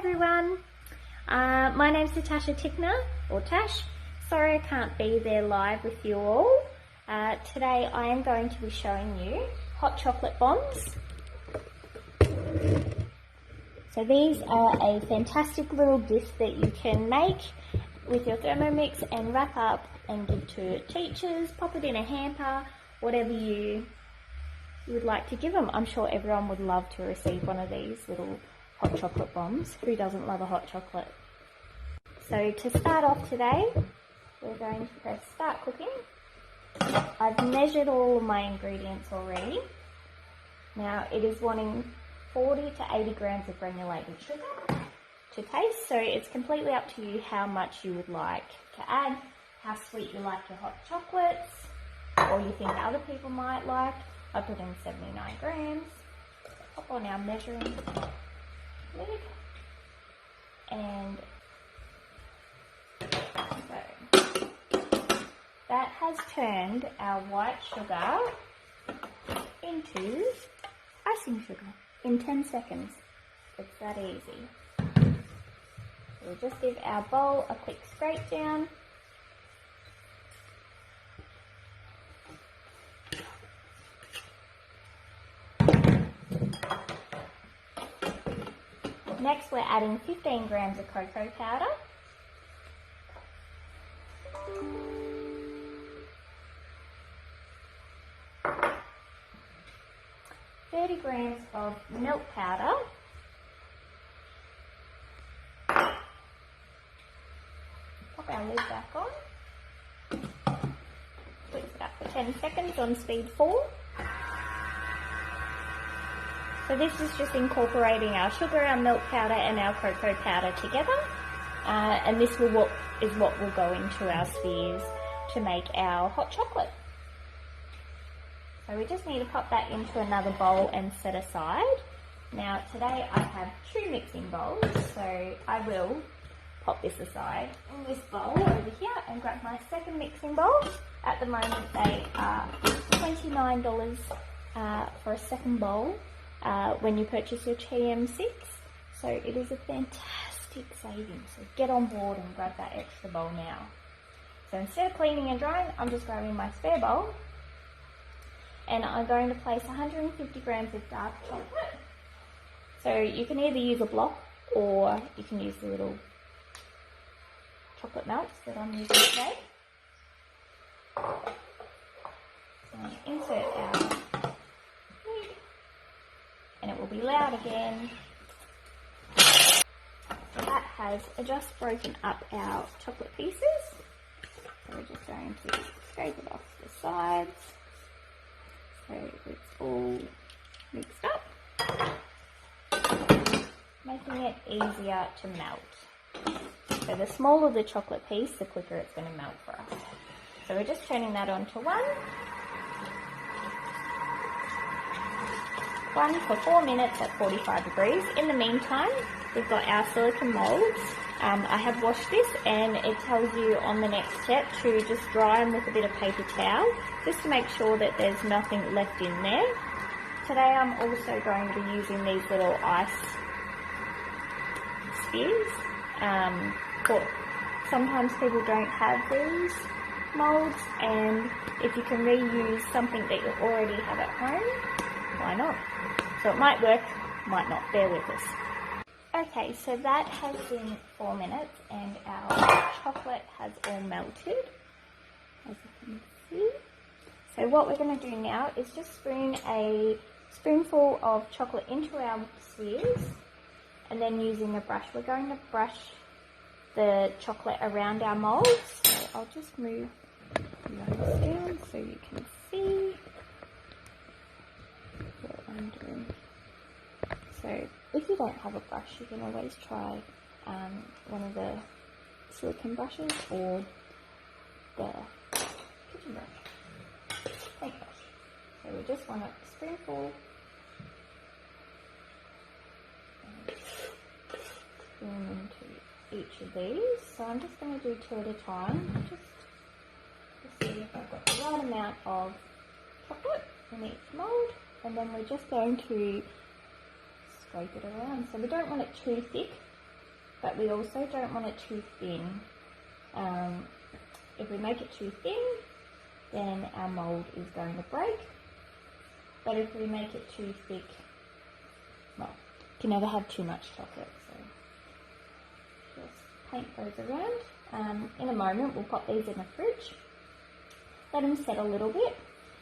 everyone, my name's Natasha Tickner, or Tash. Sorry I can't be there live with you all. Today I am going to be showing you hot chocolate bombs. So these are a fantastic little gift that you can make with your Thermomix and wrap up and give to teachers, pop it in a hamper, whatever you would like to give them. I'm sure everyone would love to receive one of these little hot chocolate bombs. Who doesn't love a hot chocolate? So to start off today, we're going to press start cooking. I've measured all of my ingredients already. Now it is wanting 40 to 80 grams of granulated sugar to taste, so it's completely up to you how much you would like to add, how sweet you like your hot chocolates, or you think other people might like. I put in 79 grams. Pop on our measuring lid, and so that has turned our white sugar into icing sugar in 10 seconds. It's that easy. We'll just give our bowl a quick scrape down. Next, we're adding 15 grams of cocoa powder. $30 grams of milk powder. Pop our lid back on. Whisk it up for 10 seconds on speed 4. So this is just incorporating our sugar, our milk powder and our cocoa powder together, and this is what will go into our spheres to make our hot chocolate. So we just need to pop that into another bowl and set aside. Now today I have 2 mixing bowls, so I will pop this aside in this bowl over here and grab my second mixing bowl. At the moment they are $29 for a second bowl. When you purchase your TM6, so it is a fantastic saving. So get on board and grab that extra bowl now. So instead of cleaning and drying, I'm just grabbing my spare bowl, and I'm going to place 150 grams of dark chocolate. So you can either use a block or you can use the little chocolate melts that I'm using today. So insert our, and it will be loud again. So that has just broken up our chocolate pieces. So we're just going to scrape it off the sides so it's all mixed up, making it easier to melt. So the smaller the chocolate piece, the quicker it's going to melt for us. So we're just turning that on to 1 for 4 minutes at 45 degrees. In the meantime, we've got our silicone molds. I have washed this, and it tells you on the next step to just dry them with a bit of paper towel, just to make sure that there's nothing left in there. Today I'm also going to be using these little ice spheres. But sometimes people don't have these molds, and if you can reuse something that you already have at home, why not? So it might work, might not. Bear with us. Okay, so that has been 4 minutes and our chocolate has all melted, as you can see. So what we're going to do now is just spoon a spoonful of chocolate into our spheres, and then using a brush, we're going to brush the chocolate around our molds. So I'll just move those down so you can see what I'm doing. So if you don't have a brush, you can always try one of the silicone brushes or the kitchen brush, paintbrush. So we just want a spoonful and spoon into each of these. So I'm just going to do 2 at a time, just to see if I've got the right amount of chocolate in each mold, and then we're just going to scrape it around. So we don't want it too thick, but we also don't want it too thin. If we make it too thin, then our mold is going to break. But if we make it too thick, well, you can never have too much chocolate. So just paint those around. In a moment, we'll pop these in the fridge. Let them set a little bit,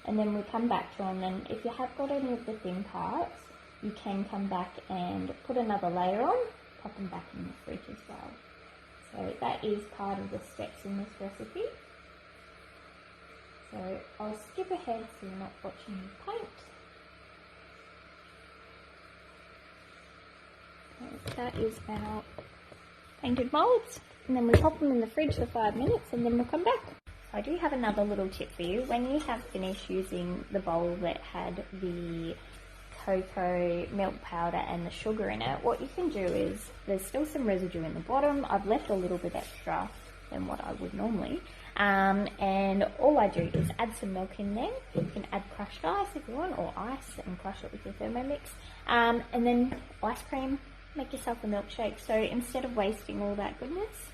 and then we'll come back to them. And if you have got any of the thin parts, you can come back and put another layer on, pop them back in the fridge as well. So that is part of the steps in this recipe. So I'll skip ahead so you're not watching me paint. So that is our painted moulds, and then we pop them in the fridge for 5 minutes and then we'll come back. I do have another little tip for you. When you have finished using the bowl that had the cocoa milk powder and the sugar in it, what you can do is, there's still some residue in the bottom. I've left a little bit extra than what I would normally, and all I do is add some milk in there. You can add crushed ice if you want, or ice, and crush it with your Thermomix, and then ice cream. Make yourself a milkshake. So instead of wasting all that goodness,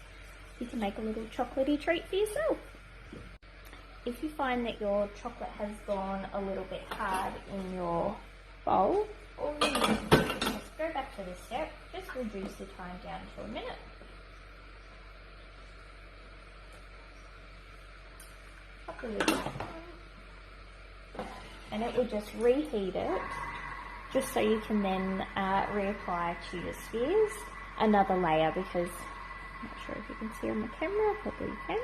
you can make a little chocolatey treat for yourself. If you find that your chocolate has gone a little bit hard in your bowl, all you need to do is just go back to this step, just reduce the time down to a minute. Pop the lid back on, and it will just reheat it, just so you can then reapply to your spheres another layer, because I'm not sure if you can see on the camera, probably you can.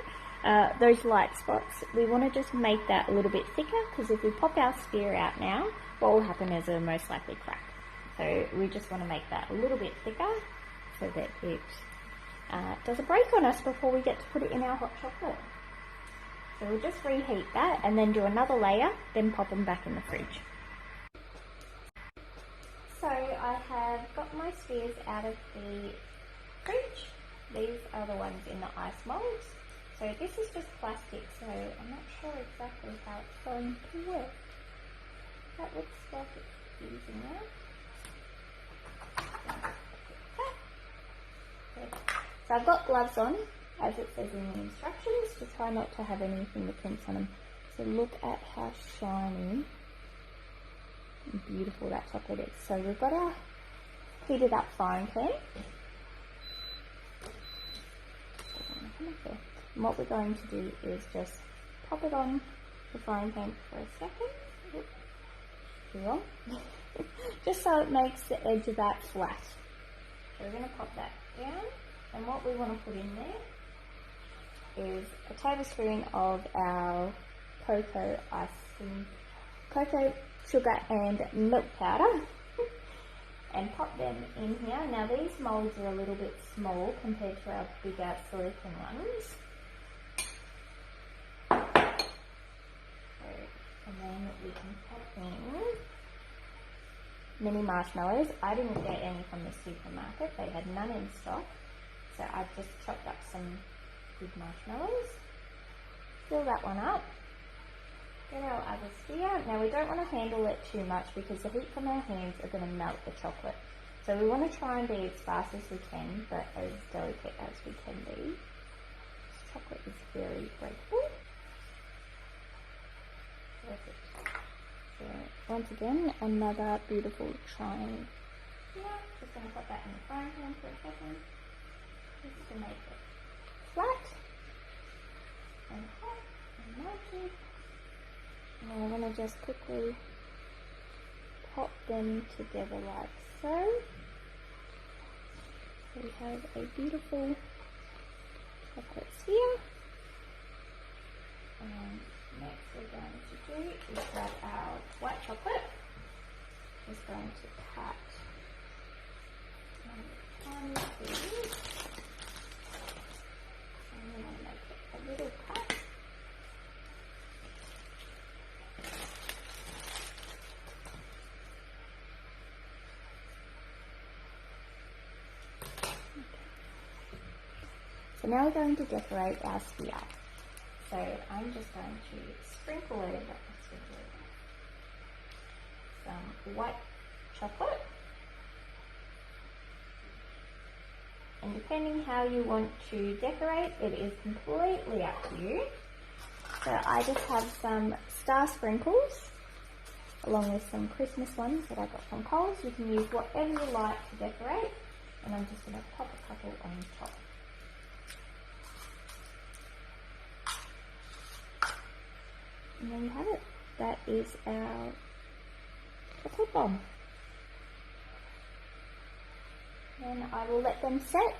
Those light spots, we want to just make that a little bit thicker, because if we pop our sphere out now, what will happen is it'll most likely crack. So we just want to make that a little bit thicker so that it doesn't break on us before we get to put it in our hot chocolate. So we'll just reheat that and then do another layer, then pop them back in the fridge. So I have got my spheres out of the fridge. These are the ones in the ice molds. So this is just plastic, so I'm not sure exactly how it's going to work. That looks like it's using that. So I've got gloves on, as it says in the instructions, to try not to have any fingerprints on them. So look at how shiny and beautiful that chocolate is. So we've got our heated up frying pan. And what we're going to do is just pop it on the frying pan for a second. Oops, too long. Just so it makes the edge of that flat. So we're going to pop that down, and what we want to put in there is a tablespoon of our cocoa icing, cocoa, sugar and milk powder, and pop them in here. Now these moulds are a little bit small compared to our bigger silicone ones. And then we can pop in mini marshmallows. I didn't get any from the supermarket, they had none in stock, so I've just chopped up some good marshmallows. Fill that one up. Get our other sphere. Now we don't want to handle it too much because the heat from our hands are going to melt the chocolate. So we want to try and be as fast as we can, but as delicate as we can be. This chocolate is very breakable. Perfect. So once again, another beautiful triangle. Yeah, just going to put that in the frying pan for a second, just to make it flat and hot and melted. And I'm going to just quickly pop them together like so. So we have a beautiful chocolate sphere. And next we're going to do is grab our white chocolate. Just going to cut tiny pieces. And then I'll make it a little cut. So now we're going to decorate our sphere. So I'm just going to sprinkle over some white chocolate. And and depending how you want to decorate, it is completely up to you. So I just have some star sprinkles along with some Christmas ones that I got from Coles. You can use whatever you like to decorate, and I'm just going to pop a couple on top. And there you have it. That is our chocolate bomb. Then I will let them set,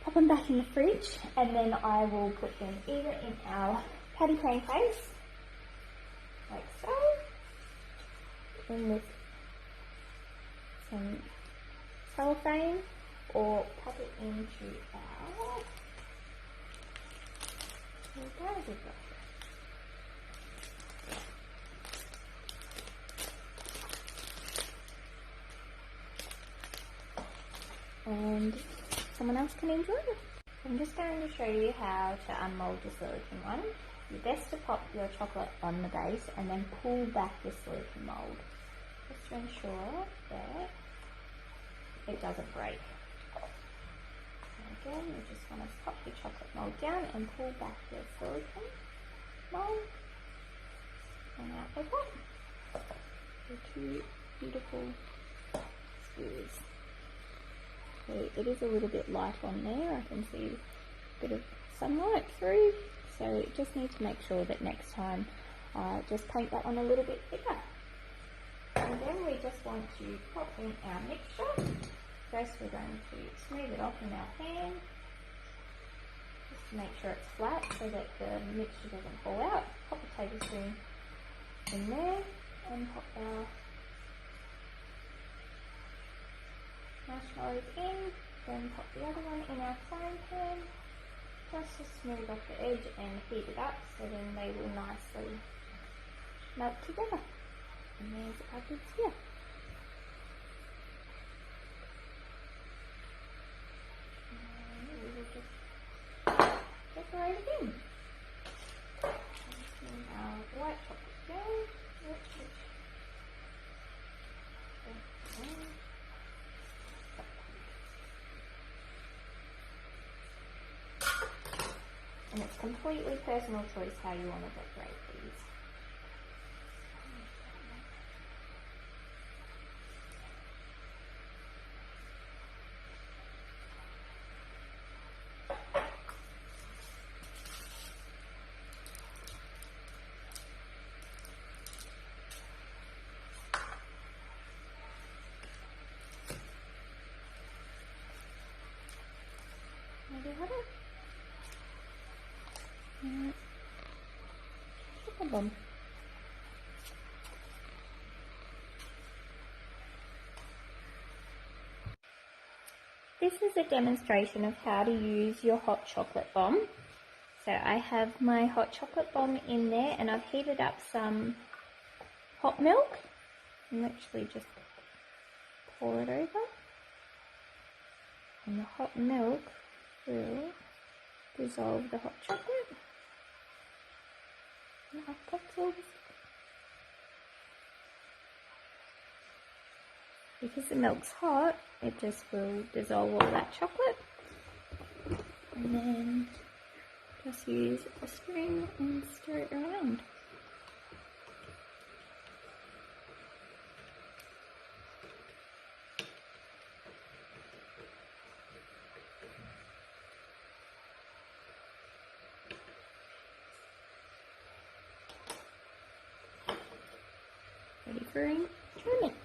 pop them back in the fridge, and then I will put them either in our patty crane case, like so, in with some cellophane, or pop it into our garbage box. And someone else can enjoy it. I'm just going to show you how to unmold the silicone one. It's best to pop your chocolate on the base and then pull back the silicone mold, just to ensure that it doesn't break. And again, you just want to pop your chocolate mold down and pull back your silicone mold, and out they go. The two beautiful skewers. So it is a little bit light on there. I can see a bit of sunlight through, so just need to make sure that next time just paint that one a little bit thicker. And then we just want to pop in our mixture. First we're going to smooth it off in our pan, just to make sure it's flat so that the mixture doesn't fall out. Pop a tablespoon in there and pop our marshmallows in, then pop the other one in our frying pan, just to smooth off the edge and heat it up so then they will nicely melt together. And there's our bits here. And we will just decorate again. And our white chocolate down. And it's completely personal choice how you want to decorate these. There you have it. Chocolate bomb. This is a demonstration of how to use your hot chocolate bomb. So I have my hot chocolate bomb in there, and I've heated up some hot milk. And actually just pour it over, and the hot milk will dissolve the hot chocolate. And I've got all this. Because the milk's hot, it just will dissolve all that chocolate. And then just use a spoon and stir it around. Ready for enjoyment.